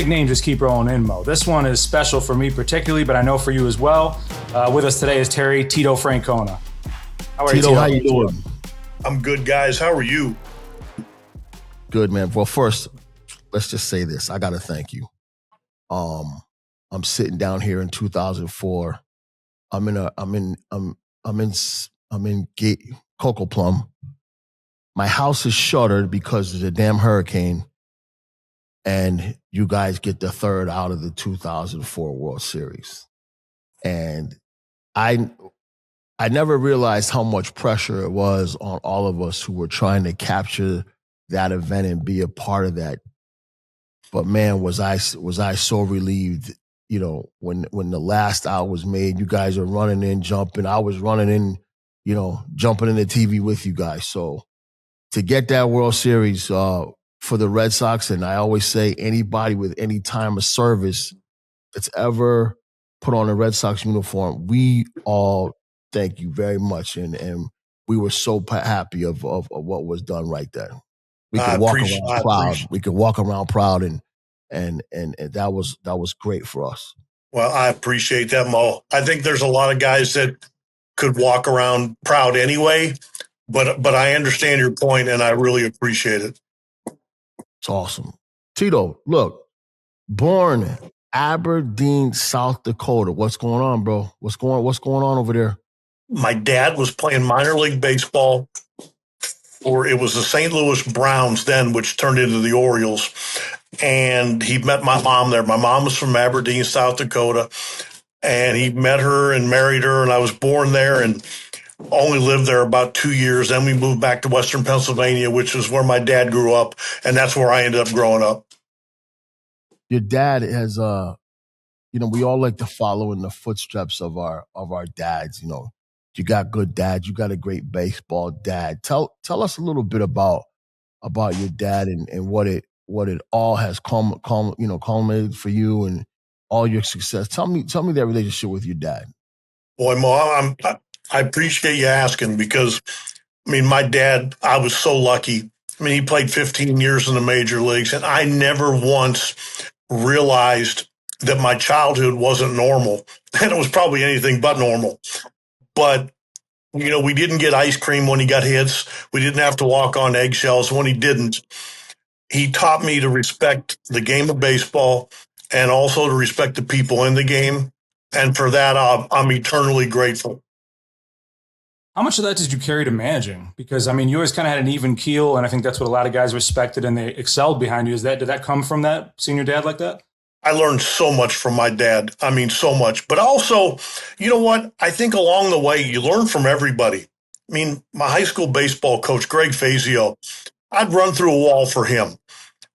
big names just keep rolling in, Mo. This one is special for me particularly, but I know for you as well. With us today is Tito Francona. How are you, Tito? How you doing? I'm good, guys. How are you? Good, man. Well, first, let's just say this. I got to thank you. I'm sitting down here in 2004. I'm in Cocoa Plum. My house is shuttered because of the damn hurricane. And you guys get the third out of the 2004 World Series. And I never realized how much pressure it was on all of us who were trying to capture that event and be a part of that. But man, was I so relieved, you know, when the last out was made. You guys are running in, jumping. I was running in, you know, jumping in the TV with you guys. So to get that World Series for the Red Sox, and I always say anybody with any time of service that's ever put on a Red Sox uniform, we all thank you very much. And we were so happy of what was done right there. We could walk around proud. We could walk around proud, and that was great for us. Well, I appreciate that, Mo. I think there's a lot of guys that could walk around proud anyway, but I understand your point, and I really appreciate it. It's awesome. Tito, look, born Aberdeen, South Dakota. What's going on, bro? What's going on over there? My dad was playing minor league baseball, or it was the St. Louis Browns then, which turned into the Orioles. And he met my mom there. My mom was from Aberdeen, South Dakota. And he met her and married her. And I was born there and only lived there about 2 years. Then we moved back to Western Pennsylvania, which is where my dad grew up. And that's where I ended up growing up. Your dad has, you know, we all like to follow in the footsteps of our dads, you know. You got good dads. You got a great baseball dad. Tell us a little bit about your dad and what it all has culminated for you and all your success. Tell me that relationship with your dad. Boy, Mo, I appreciate you asking because, I mean, my dad, I was so lucky. I mean, he played 15 years in the major leagues, and I never once realized that my childhood wasn't normal, and it was probably anything but normal. But, you know, we didn't get ice cream when he got hits. We didn't have to walk on eggshells when he didn't. He taught me to respect the game of baseball and also to respect the people in the game. And for that, I'm eternally grateful. How much of that did you carry to managing? Because, I mean, you always kind of had an even keel, and I think that's what a lot of guys respected and they excelled behind you. Did that come from that, seeing your dad like that? I learned so much from my dad. I mean, so much. But also, you know what? I think along the way, you learn from everybody. I mean, my high school baseball coach, Greg Fazio, I'd run through a wall for him.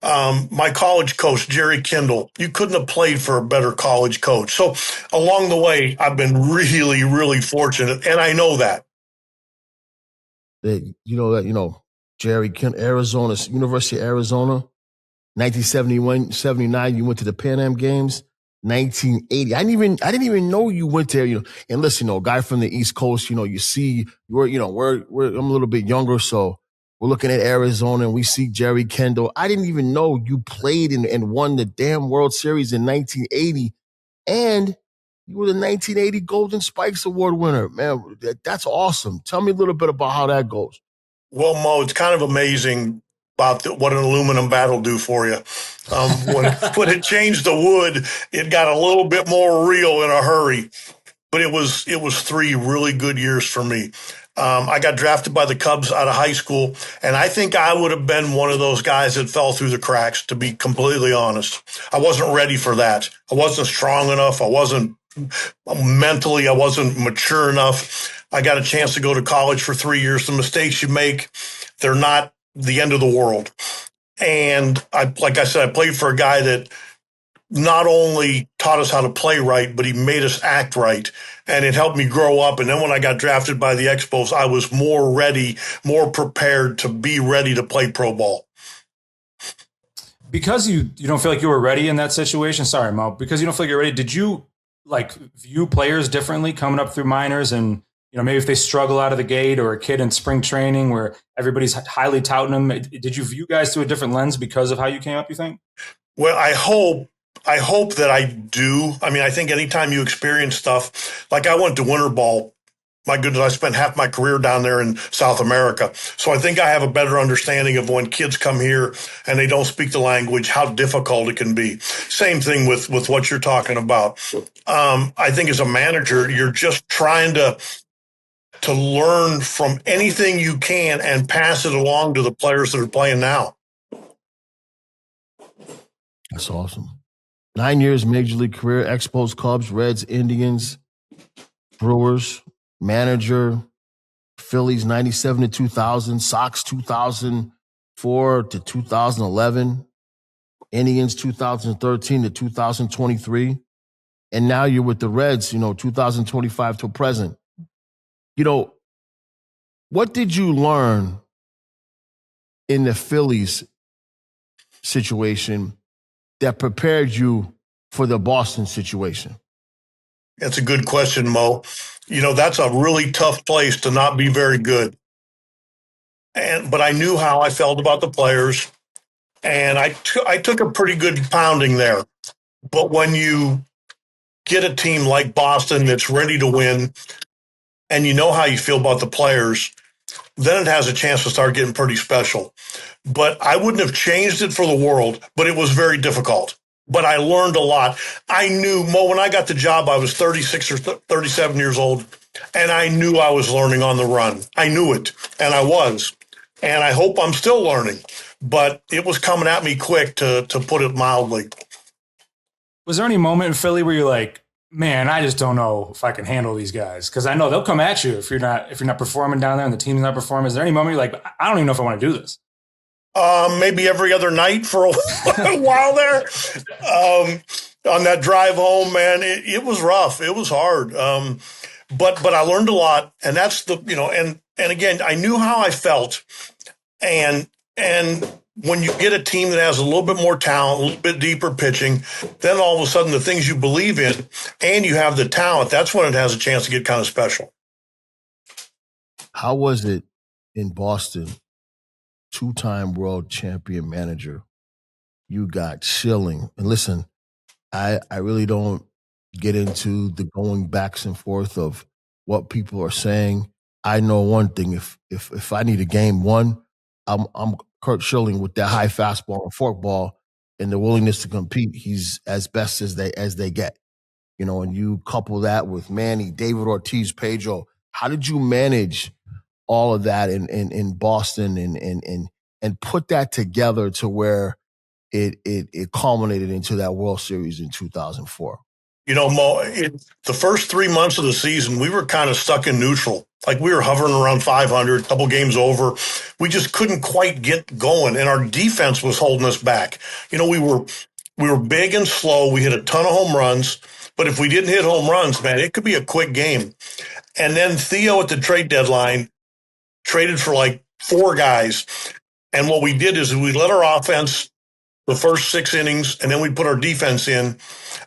My college coach, Jerry Kindle, you couldn't have played for a better college coach. So along the way, I've been really, really fortunate, and I know that. Jerry Kindle, Arizona, University of Arizona. 1971, 79, you went to the Pan Am Games. 1980, I didn't even know you went there. You know, and listen, a guy from the East Coast, you know, you see, I'm a little bit younger, so we're looking at Arizona and we see Jerry Kendall. I didn't even know you played and won the damn World Series in 1980, and you were the 1980 Golden Spikes Award winner. Man, that's awesome. Tell me a little bit about how that goes. Well, Mo, it's kind of amazing about what an aluminum bat will do for you. When it changed the wood, it got a little bit more real in a hurry. But it was 3 really good years for me. I got drafted by the Cubs out of high school, and I think I would have been one of those guys that fell through the cracks, to be completely honest. I wasn't ready for that. I wasn't strong enough. I wasn't mentally, I wasn't mature enough. I got a chance to go to college for 3 years. The mistakes you make, they're not the end of the world. And like I said, I played for a guy that not only taught us how to play right, but he made us act right. And it helped me grow up. And then when I got drafted by the Expos, I was more ready, more prepared to be ready to play pro ball. Because you don't feel like you were ready in that situation. Sorry, Mo. Because you don't feel like you're ready. Did you view players differently coming up through minors? And, you know, maybe if they struggle out of the gate, or a kid in spring training where everybody's highly touting them, did you view guys through a different lens because of how you came up, you think? Well, I hope I hope that I do. I mean, I think anytime you experience stuff, like I went to winter ball. My goodness, I spent half my career down there in South America. So I think I have a better understanding of when kids come here and they don't speak the language, how difficult it can be. Same thing with what you're talking about. I think as a manager, you're just trying to learn from anything you can and pass it along to the players that are playing now. That's awesome. 9 years Major League career, Expos, Cubs, Reds, Indians, Brewers, manager, Phillies 97 to 2000, Sox 2004 to 2011, Indians 2013 to 2023. And now you're with the Reds, 2025 to present. What did you learn in the Phillies situation that prepared you for the Boston situation? That's a good question, Mo. That's a really tough place to not be very good. But I knew how I felt about the players, and I took a pretty good pounding there. But when you get a team like Boston that's ready to win, and you know how you feel about the players, then it has a chance to start getting pretty special. But I wouldn't have changed it for the world, but it was very difficult. But I learned a lot. I knew, Mo, when I got the job, I was 36 or 37 years old, and I knew I was learning on the run. I knew it, and I was. And I hope I'm still learning. But it was coming at me quick, to put it mildly. Was there any moment in Philly where you're like, man, I just don't know if I can handle these guys? Because I know they'll come at you if you're not performing down there and the team's not performing. Is there any moment you're like, I don't even know if I want to do this? Maybe every other night for a while there. On that drive home, man, it was rough. It was hard. But I learned a lot, and that's and again, I knew how I felt, and when you get a team that has a little bit more talent, a little bit deeper pitching, then all of a sudden the things you believe in and you have the talent, that's when it has a chance to get kind of special. How was it in Boston? Two-time world champion manager. You got Schilling. And listen, I really don't get into the going backs and forth of what people are saying. I know one thing: if I need a game won, I'm Kurt Schilling with that high fastball and forkball and the willingness to compete. He's as best as they get. And you couple that with Manny, David Ortiz, Pedro. How did you manage all of that in Boston and put that together to where it culminated into that World Series in 2004? Mo, the first 3 months of the season, we were kind of stuck in neutral. Like we were hovering around 500, a couple games over. We just couldn't quite get going, and our defense was holding us back. We were big and slow. We hit a ton of home runs, but if we didn't hit home runs, man, it could be a quick game. And then Theo at the trade deadline traded for like 4 guys. And what we did is we let our offense the first 6 innings, and then we put our defense in.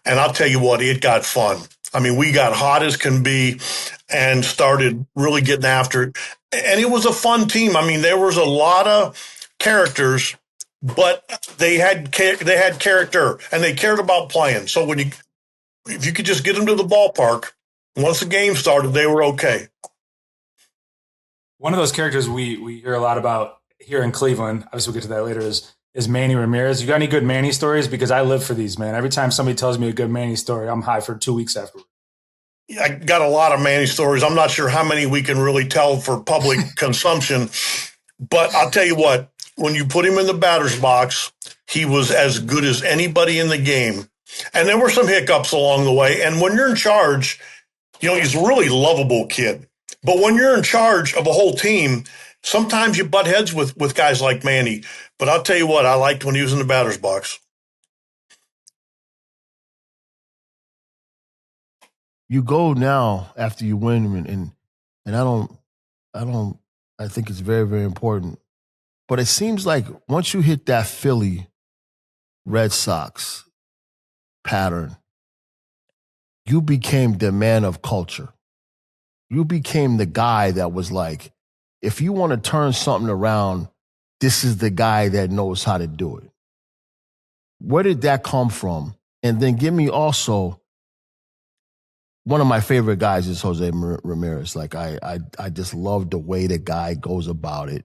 And I'll tell you what, it got fun. I mean, we got hot as can be and started really getting after it. And it was a fun team. I mean, there was a lot of characters, but they had character and they cared about playing. So if you could just get them to the ballpark, once the game started, they were okay. One of those characters we hear a lot about here in Cleveland, obviously we'll get to that later, is Manny Ramirez. You got any good Manny stories? Because I live for these, man. Every time somebody tells me a good Manny story, I'm high for 2 weeks afterwards. I got a lot of Manny stories. I'm not sure how many we can really tell for public consumption, but I'll tell you what, when you put him in the batter's box, he was as good as anybody in the game. And there were some hiccups along the way. And when you're in charge, he's a really lovable kid. But when you're in charge of a whole team, sometimes you butt heads with guys like Manny. But I'll tell you what, I liked when he was in the batter's box. You go now after you win, and I think it's very, very important. But it seems like once you hit that Philly Red Sox pattern, you became the man of culture. You became the guy that was like, if you want to turn something around, this is the guy that knows how to do it. Where did that come from? And then give me also one of my favorite guys is Jose Ramirez. Like I just love the way the guy goes about it.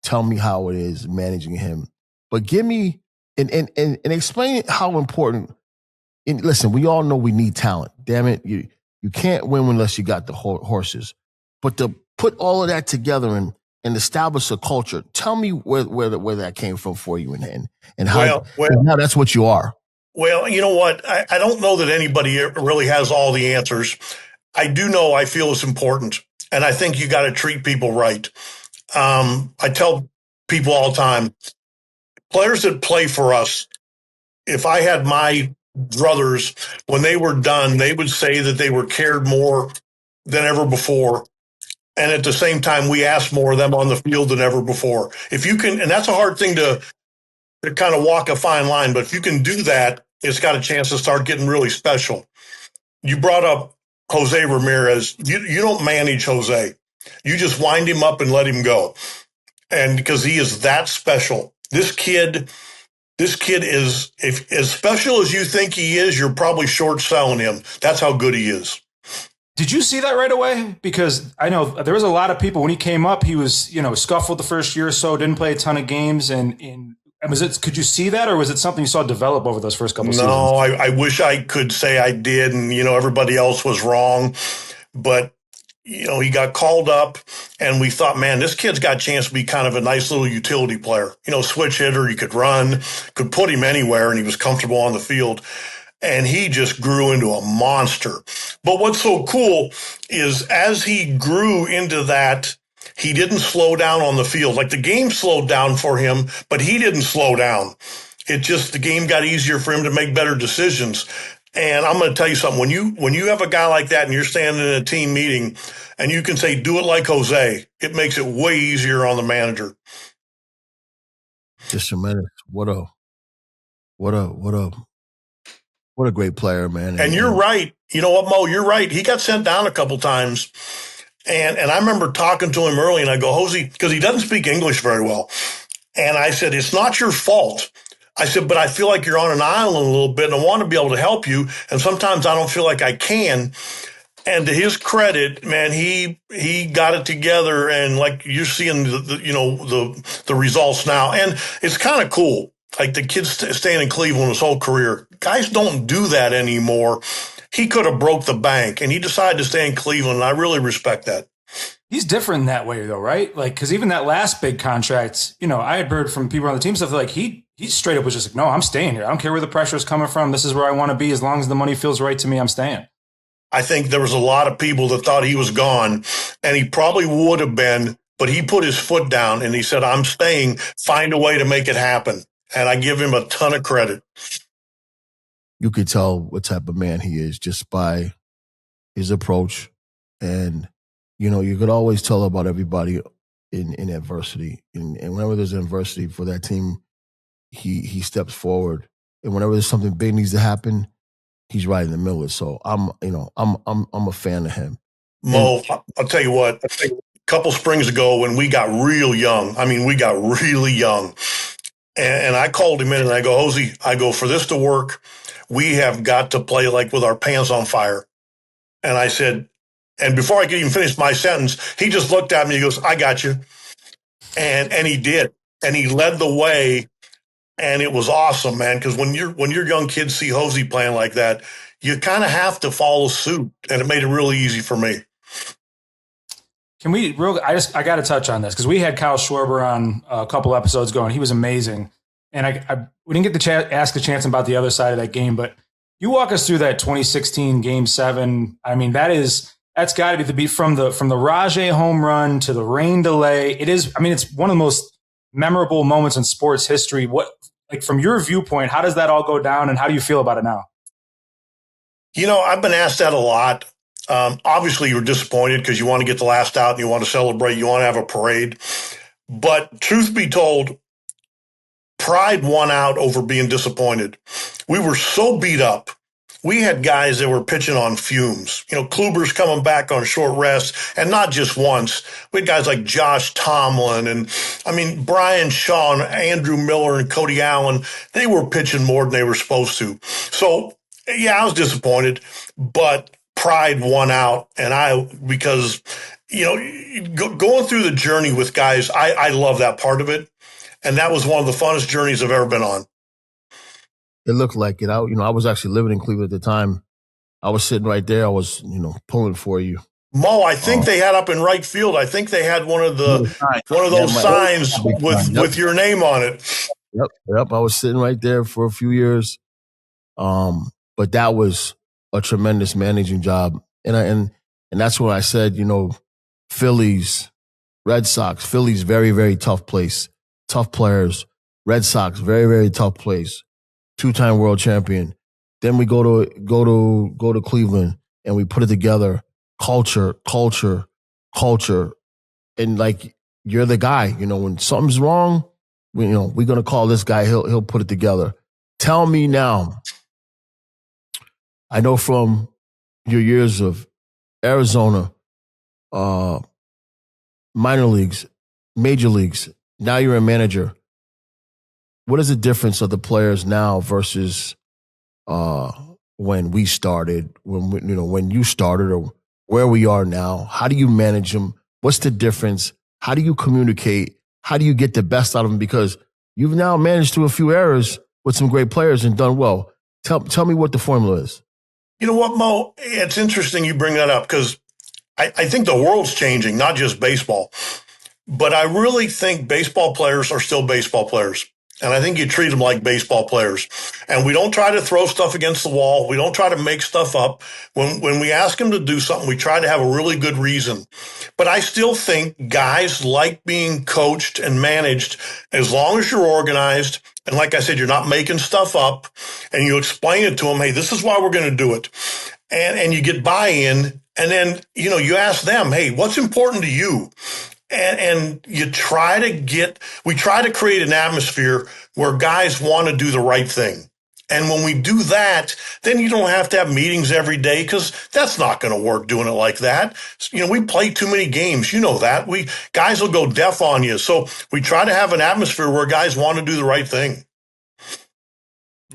Tell me how it is managing him, but give me and explain how important. And listen, we all know we need talent. Damn it, you can't win unless you got the horses. But to put all of that together and establish a culture, tell me where that came from for you and how now that's what you are. Well, you know what? I don't know that anybody really has all the answers. I do know I feel it's important, and I think you got to treat people right. I tell people all the time, players that play for us, if I had my brothers, when they were done, they would say that they were cared more than ever before. And at the same time, we asked more of them on the field than ever before. If you can, and that's a hard thing to kind of walk a fine line, but if you can do that, it's got a chance to start getting really special. You brought up Jose Ramirez. You don't manage Jose. You just wind him up and let him go. And because he is that special. This kid is, if as special as you think he is, you're probably short selling him. That's how good he is. Did you see that right away? Because I know there was a lot of people when he came up, he was, scuffled the first year or so, didn't play a ton of games. And could you see that, or was it something you saw develop over those first couple of seasons? No, I wish I could say I did, and everybody else was wrong. But he got called up, and we thought, man, this kid's got a chance to be kind of a nice little utility player. Switch hitter, he could run, could put him anywhere, and he was comfortable on the field. And he just grew into a monster. But what's so cool is as he grew into that, he didn't slow down on the field. Like the game slowed down for him, but he didn't slow down. The game got easier for him to make better decisions. And I'm going to tell you something. When you have a guy like that and you're standing in a team meeting and you can say, do it like Jose, it makes it way easier on the manager. Just a minute. What a great player, man. And you're right. You know what, Mo? You're right. He got sent down a couple times. And I remember talking to him early, and I go, Jose, because he doesn't speak English very well. And I said, it's not your fault. I said, but I feel like you're on an island a little bit, and I want to be able to help you. And sometimes I don't feel like I can. And to his credit, man, he got it together. And like you're seeing the results now. And it's kind of cool. Like the kid's staying in Cleveland his whole career. Guys don't do that anymore. He could have broke the bank, and he decided to stay in Cleveland, and I really respect that. He's different in that way, though, right? Like, because even that last big contract, I had heard from people on the team stuff like he straight up was just like, no, I'm staying here. I don't care where the pressure is coming from. This is where I want to be. As long as the money feels right to me, I'm staying. I think there was a lot of people that thought he was gone, and he probably would have been, but he put his foot down, and he said, I'm staying. Find a way to make it happen. And I give him a ton of credit. You could tell what type of man he is just by his approach. And, you could always tell about everybody in adversity. And whenever there's adversity for that team, he steps forward. And whenever there's something big needs to happen, he's right in the middle. So I'm a fan of him. Mo, I'll tell you what, a couple springs ago when we got real young, and I called him in and I go, Jose, for this to work, we have got to play like with our pants on fire. And I said, and before I could even finish my sentence, he just looked at me, he goes, I got you. And he did. And he led the way. And it was awesome, man, because when your young kids see Jose playing like that, you kind of have to follow suit. And it made it really easy for me. Can we I got to touch on this because we had Kyle Schwarber on a couple episodes ago, and he was amazing. And we didn't get to ask a chance about the other side of that game, but you walk us through that 2016 Game 7. I mean, that's got to be the beat from the Rajay home run to the rain delay. It's one of the most memorable moments in sports history. From your viewpoint, how does that all go down, and how do you feel about it now? I've been asked that a lot. Obviously, you're disappointed because you want to get the last out and you want to celebrate. You want to have a parade. But truth be told, pride won out over being disappointed. We were so beat up. we had guys that were pitching on fumes. Kluber's coming back on short rest, and not just once. We had guys like Josh Tomlin and, Brian Shaw, and Andrew Miller, and Cody Allen. They were pitching more than they were supposed to. So, yeah, I was disappointed, but pride won out. Because going through the journey with guys, I love that part of it. And that was one of the funnest journeys I've ever been on. It looked like it. I was actually living in Cleveland at the time. I was sitting right there. I was, pulling for you. Mo, I think they had up in right field. I think they had one of those signs with your name on it. Yep. I was sitting right there for a few years. But that was a tremendous managing job. And that's when I said, Phillies, Red Sox, Phillies, very, very tough place. Tough players. Red Sox, very, very tough place. 2-time world champion. Then we go to Cleveland and we put it together. Culture. And like, you're the guy, when something's wrong, we're going to call this guy. He'll put it together. Tell me now, I know from your years of Arizona, minor leagues, major leagues, now you're a manager. What is the difference of the players now versus when we started, when you started, or where we are now? How do you manage them? What's the difference? How do you communicate? How do you get the best out of them? Because you've now managed through a few eras with some great players and done well. Tell me what the formula is. You know what, Mo? It's interesting you bring that up because I think the world's changing, not just baseball. But I really think baseball players are still baseball players. And I think you treat them like baseball players. And we don't try to throw stuff against the wall. We don't try to make stuff up. When we ask them to do something, we try to have a really good reason. But I still think guys like being coached and managed as long as you're organized. And like I said, you're not making stuff up and you explain it to them. Hey, this is why we're going to do it. And you get buy-in. And then, you ask them, hey, what's important to you? And we try to create an atmosphere where guys want to do the right thing. And when we do that, then you don't have to have meetings every day because that's not going to work doing it like that. We play too many games. You know that. Guys will go deaf on you. So we try to have an atmosphere where guys want to do the right thing.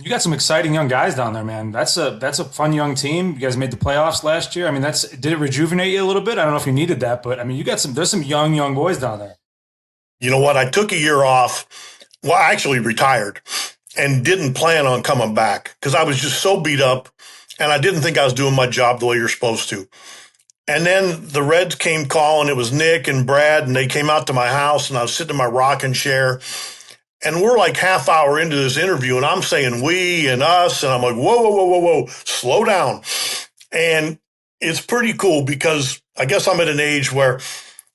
You got some exciting young guys down there, man. That's a fun young team. You guys made the playoffs last year. Did it rejuvenate you a little bit? I don't know if you needed that, but there's some young boys down there. You know what? I took a year off. Well, I actually retired and didn't plan on coming back because I was just so beat up and I didn't think I was doing my job the way you're supposed to. And then the Reds came calling. It was Nick and Brad, and they came out to my house, and I was sitting in my rocking chair. And we're like half hour into this interview, and I'm saying we and us, and I'm like, whoa, slow down. And it's pretty cool because I guess I'm at an age where,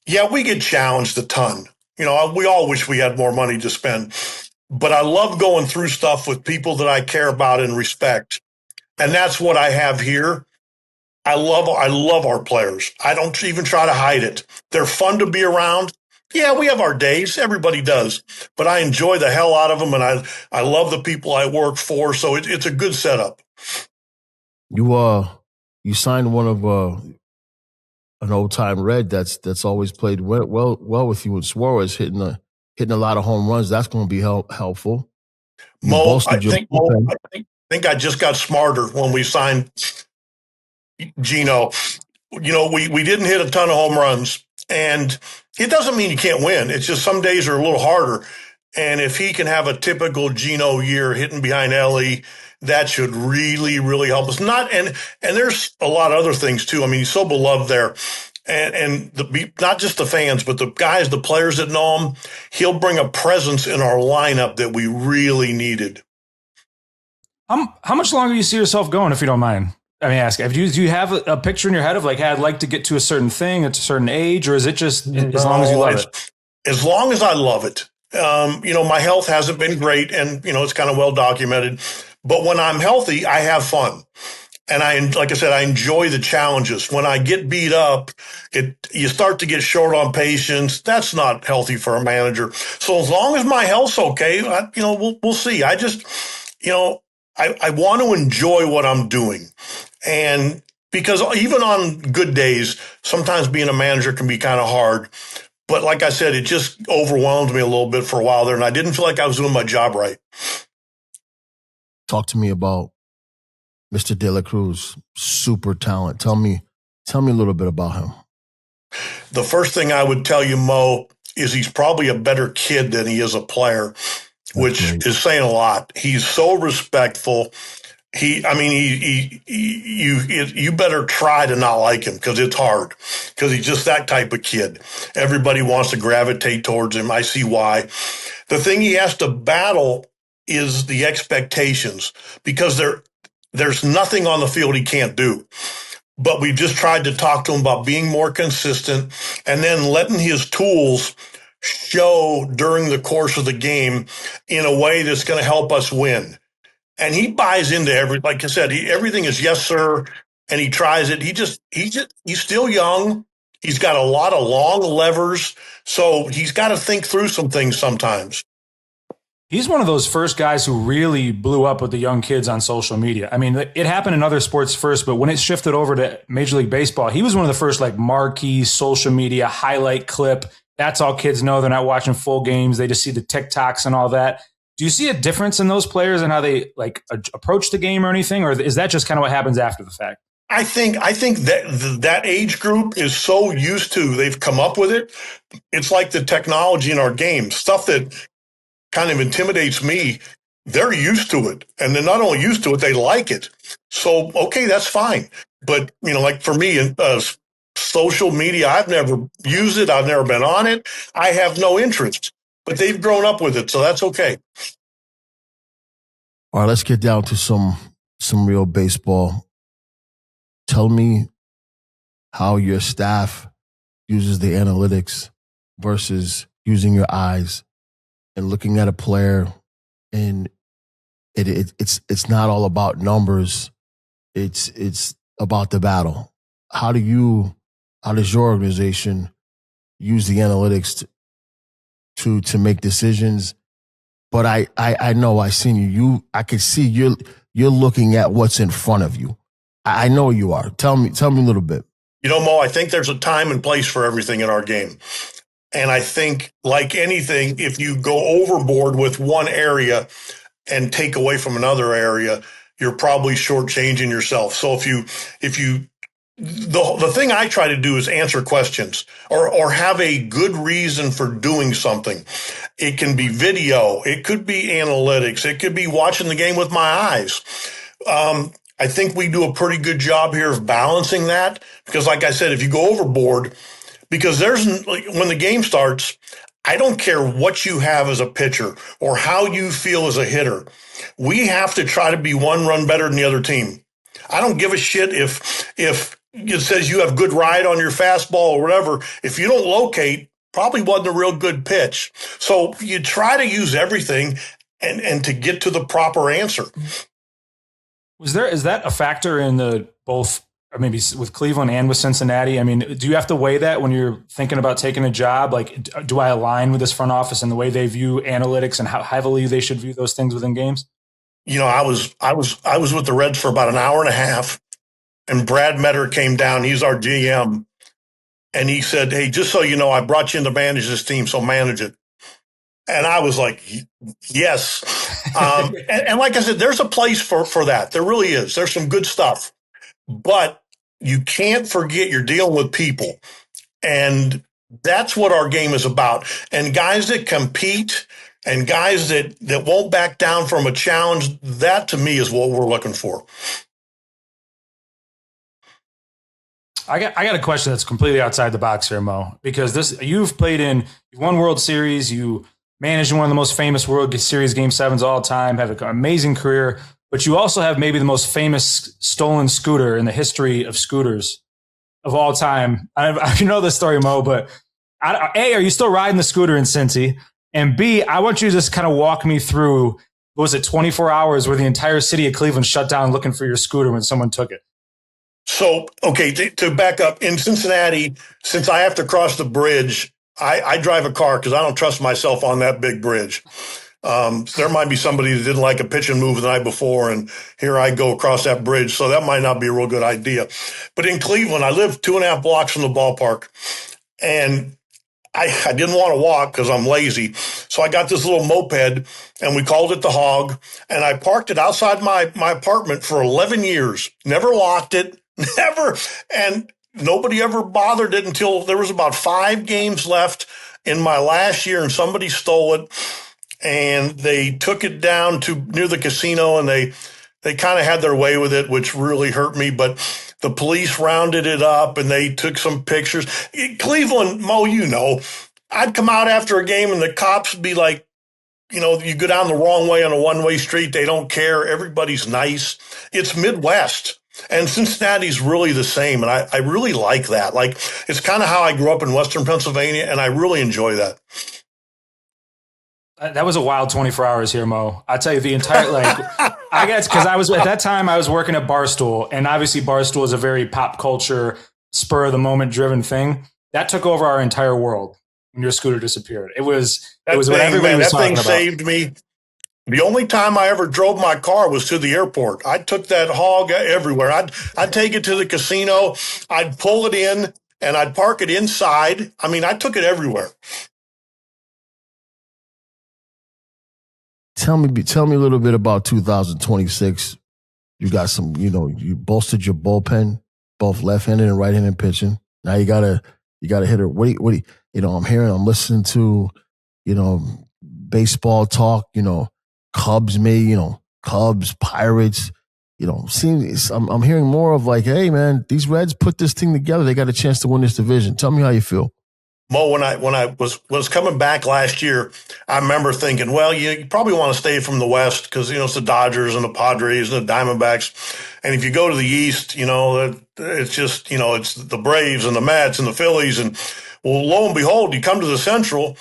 yeah, we get challenged a ton. We all wish we had more money to spend. But I love going through stuff with people that I care about and respect. And that's what I have here. I love our players. I don't even try to hide it. They're fun to be around. Yeah, we have our days. Everybody does. But I enjoy the hell out of them, and I love the people I work for, so it's a good setup. You signed one of an old-time Red that's always played well with you, with Suarez hitting a lot of home runs. That's going to be helpful. Mo, I think I just got smarter when we signed Gino. We didn't hit a ton of home runs, and it doesn't mean you can't win. It's just some days are a little harder. And if he can have a typical Gino year hitting behind Ellie, that should really, really help us. And there's a lot of other things too. He's so beloved there. And not just the fans, but the guys, the players that know him, he'll bring a presence in our lineup that we really needed. How much longer do you see yourself going, if you don't mind? Do you have a picture in your head of like, hey, I'd like to get to a certain thing at a certain age, or is it just as long as you love it? As long as I love it. My health hasn't been great, and it's kind of well documented. But when I'm healthy, I have fun, and like I said, I enjoy the challenges. When I get beat up, you start to get short on patience. That's not healthy for a manager. So as long as my health's okay, we'll see. I just I want to enjoy what I'm doing. And because even on good days, sometimes being a manager can be kind of hard. But like I said, it just overwhelmed me a little bit for a while there, and I didn't feel like I was doing my job right. Talk to me about Mr. De La Cruz, super talent. Tell me a little bit about him. The first thing I would tell you, Mo, is he's probably a better kid than he is a player, which is saying a lot. He's so respectful. You better try to not like him because it's hard, because he's just that type of kid. Everybody wants to gravitate towards him. I see why. The thing he has to battle is the expectations, because there's nothing on the field he can't do. But we've just tried to talk to him about being more consistent and then letting his tools show during the course of the game in a way that's going to help us win. And he buys into like I said, everything is yes, sir. And he tries it. He's still young. He's got a lot of long levers. So he's got to think through some things sometimes. He's one of those first guys who really blew up with the young kids on social media. I mean, it happened in other sports first, but when it shifted over to Major League Baseball, he was one of the first like marquee social media highlight clip. That's all kids know. They're not watching full games. They just see the TikToks and all that. Do you see a difference in those players and how they like approach the game or anything? Or is that just kind of what happens after the fact? I think that age group is so used to, they've come up with it. It's like the technology in our game, stuff that kind of intimidates me. They're used to it, and they're not only used to it, they like it. So, okay, that's fine. But, like for me, social media, I've never used it. I've never been on it. I have no interest, but they've grown up with it. So that's okay. All right, let's get down to some real baseball. Tell me how your staff uses the analytics versus using your eyes and looking at a player, and it's not all about numbers. It's about the battle. How does your organization use the analytics to make decisions? But I know I've seen you. I can see you're looking at what's in front of you. I know you are. Tell me a little bit. Mo, I think there's a time and place for everything in our game. And I think, like anything, if you go overboard with one area and take away from another area, you're probably shortchanging yourself. So the thing I try to do is answer questions or have a good reason for doing something. It can be video. It could be analytics. It could be watching the game with my eyes. I think we do a pretty good job here of balancing that, because like I said, if you go overboard, because when the game starts, I don't care what you have as a pitcher or how you feel as a hitter. We have to try to be one run better than the other team. I don't give a shit if it says you have good ride on your fastball or whatever. If you don't locate, probably wasn't a real good pitch. So you try to use everything and to get to the proper answer. Is that a factor in the both, or maybe with Cleveland and with Cincinnati? I mean, do you have to weigh that when you're thinking about taking a job? Like, do I align with this front office and the way they view analytics and how heavily they should view those things within games? I was with the Reds for about an hour and a half, and Brad Metter came down. He's our GM, and he said, "Hey, just so you know, I brought you in to manage this team, so manage it." And I was like, yes. And like I said, there's a place for that. There really is. There's some good stuff. But you can't forget you're dealing with people. And that's what our game is about. And guys that compete and guys that won't back down from a challenge, that to me is what we're looking for. I got a question that's completely outside the box here, Mo, because you've won World Series, you managed one of the most famous World Series Game 7s of all time, have an amazing career, but you also have maybe the most famous stolen scooter in the history of scooters of all time. I know this story, Mo, but A, are you still riding the scooter in Cincy? And B, I want you to just kind of walk me through, what was it, 24 hours where the entire city of Cleveland shut down looking for your scooter when someone took it? So, okay, to back up, in Cincinnati, since I have to cross the bridge, I drive a car because I don't trust myself on that big bridge. There might be somebody that didn't like a pitching move the night before, and here I go across that bridge. So that might not be a real good idea. But in Cleveland, I live 2.5 blocks from the ballpark, and I didn't want to walk because I'm lazy. So I got this little moped, and we called it the Hog, and I parked it outside my apartment for 11 years. Never locked it, never. And nobody ever bothered it until there was about 5 games left in my last year, and somebody stole it, and they took it down to near the casino, and they kind of had their way with it, which really hurt me. But the police rounded it up, and they took some pictures. In Cleveland, Mo, I'd come out after a game, and the cops would be like, you go down the wrong way on a one-way street. They don't care. Everybody's nice. It's Midwest. And Cincinnati's really the same. And I really like that. Like, it's kind of how I grew up in Western Pennsylvania, and I really enjoy that. That was a wild 24 hours here, Mo. I tell you, the entire, I guess, because at that time I was working at Barstool, and obviously Barstool is a very pop culture, spur of the moment driven thing. That took over our entire world when your scooter disappeared. It was what everybody was talking about. That thing saved me. The only time I ever drove my car was to the airport. I took that Hog everywhere. I'd take it to the casino. I'd pull it in, and I'd park it inside. I mean, I took it everywhere. Tell me a little bit about 2026. You got some, you bolstered your bullpen, both left-handed and right-handed pitching. Now you gotta hit her. I'm listening to, baseball talk, Cubs, Cubs, Pirates, I'm hearing more of like, hey man, these Reds put this thing together. They got a chance to win this division. Tell me how you feel. Mo, when I was coming back last year, I remember thinking, well, you probably want to stay from the West because, it's the Dodgers and the Padres and the Diamondbacks. And if you go to the East, it's just, it's the Braves and the Mets and the Phillies. And well, lo and behold, you come to the Central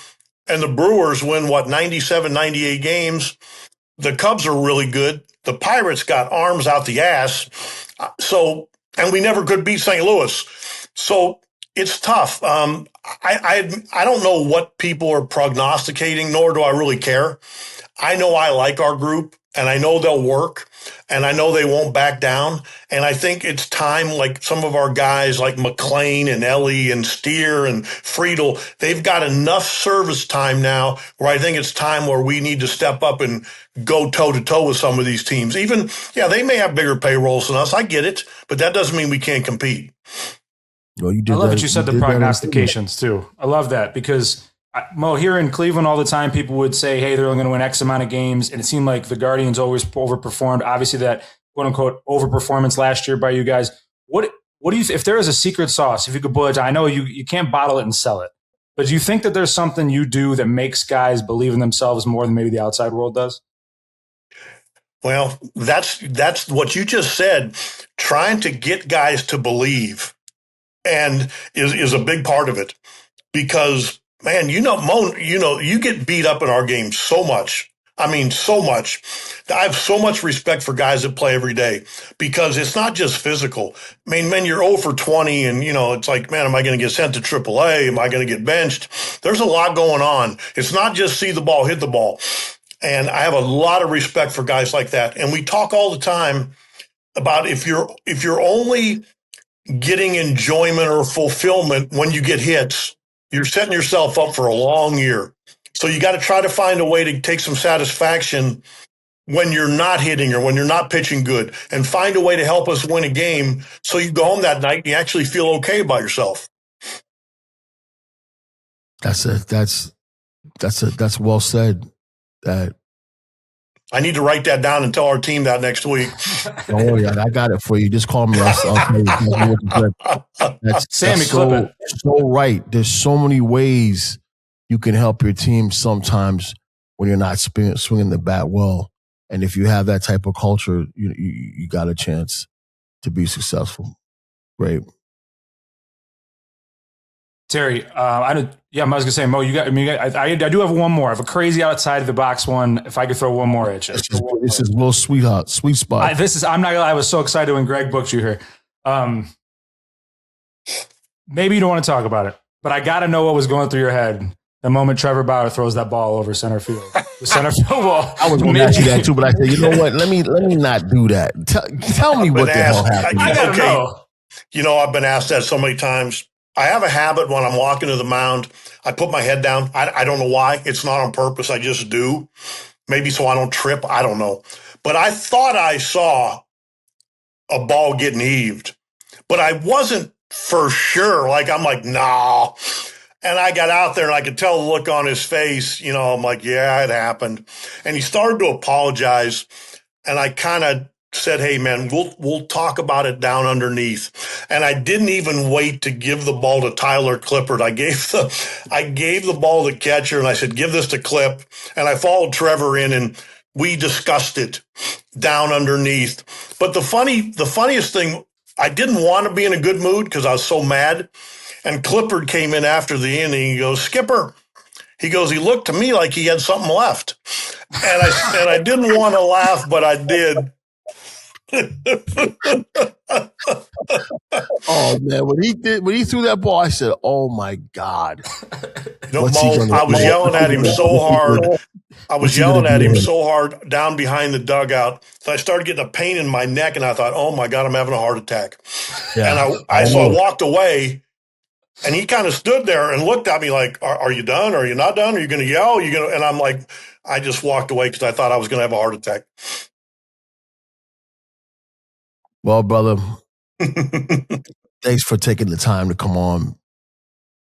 and the Brewers win 97, 98 games. The Cubs are really good. The Pirates got arms out the ass. And we never could beat St. Louis. So it's tough. I don't know what people are prognosticating, nor do I really care. I know I like our group, and I know they'll work, and I know they won't back down. And I think it's time, like some of our guys like McClain and Ellie and Steer and Friedel, they've got enough service time now where I think it's time where we need to step up and go toe-to-toe with some of these teams. Even, they may have bigger payrolls than us. I get it, but that doesn't mean we can't compete. Well, I love that you said the prognostications too. I love that because Mo, here in Cleveland all the time, people would say, hey, they're only going to win X amount of games. And it seemed like the Guardians always overperformed. Obviously that quote unquote overperformance last year by you guys. What do you, if there is a secret sauce, if you could boil it down, I know you can't bottle it and sell it, but do you think that there's something you do that makes guys believe in themselves more than maybe the outside world does? Well, that's what you just said. Trying to get guys to believe and is a big part of it because, man, Mo, you get beat up in our game so much. I mean, so much. I have so much respect for guys that play every day because it's not just physical. I mean, man, you're 0 for 20 and, it's like, man, am I going to get sent to AAA? Am I going to get benched? There's a lot going on. It's not just see the ball, hit the ball. And I have a lot of respect for guys like that. And we talk all the time about if you're only getting enjoyment or fulfillment when you get hits, you're setting yourself up for a long year. So you got to try to find a way to take some satisfaction when you're not hitting or when you're not pitching good and find a way to help us win a game so you go home that night and you actually feel okay about yourself. That's well said. That I need to write that down and tell our team that next week. Don't worry, I got it for you. Just call me. I'll tell you. That's so right. There's so many ways you can help your team sometimes when you're not swinging the bat well. And if you have that type of culture, you got a chance to be successful. Great. Terry, I was gonna say, Mo, I do have one more. I have a crazy outside of the box one. If I could throw one more at you, this is Will sweet spot. I'm not gonna lie, I was so excited when Greg booked you here. Maybe you don't want to talk about it, but I got to know what was going through your head the moment Trevor Bauer throws that ball over center field. the center field wall. I was going to ask you that too, but I said, you know what? Let me not do that. Tell me what the hell happened. I gotta know. You know, I've been asked that so many times. I have a habit when I'm walking to the mound, I put my head down. I don't know why. It's not on purpose. I just do. Maybe so I don't trip. I don't know. But I thought I saw a ball getting heaved, but I wasn't for sure. I'm like, nah. And I got out there and I could tell the look on his face. You know, I'm like, yeah, it happened. And he started to apologize. And I kind of said, hey, man, we'll talk about it down underneath. And I didn't even wait to give the ball to Tyler Clippard. I gave the ball to the catcher and I said, give this to Clip. And I followed Trevor in and we discussed it down underneath. But the funniest thing, I didn't want to be in a good mood because I was so mad. And Clippard came in after the inning. He goes, Skipper. He goes, he looked to me like he had something left. And I didn't want to laugh, but I did. Oh man, when he threw that ball, I said, "Oh my God!" No, I was yelling at him so hard. I was yelling at him so hard down behind the dugout. So I started getting a pain in my neck, and I thought, "Oh my God, I'm having a heart attack." Yeah. And I walked away, and he kind of stood there and looked at me like, "Are you done? Are you not done? Are you going to yell? Are you going?" And I'm like, I just walked away because I thought I was going to have a heart attack. Well, brother, thanks for taking the time to come on.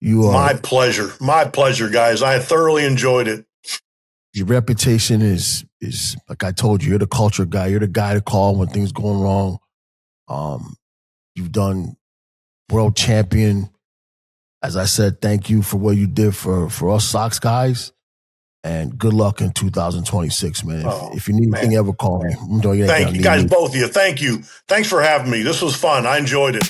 My pleasure. My pleasure, guys. I thoroughly enjoyed it. Your reputation is like I told you, you're the culture guy. You're the guy to call when things going wrong. You've done world champion. As I said, thank you for what you did for us Sox guys. And good luck in 2026, man. If you need anything, ever call me. Thank you, guys, both of you. Thank you. Thanks for having me. This was fun. I enjoyed it.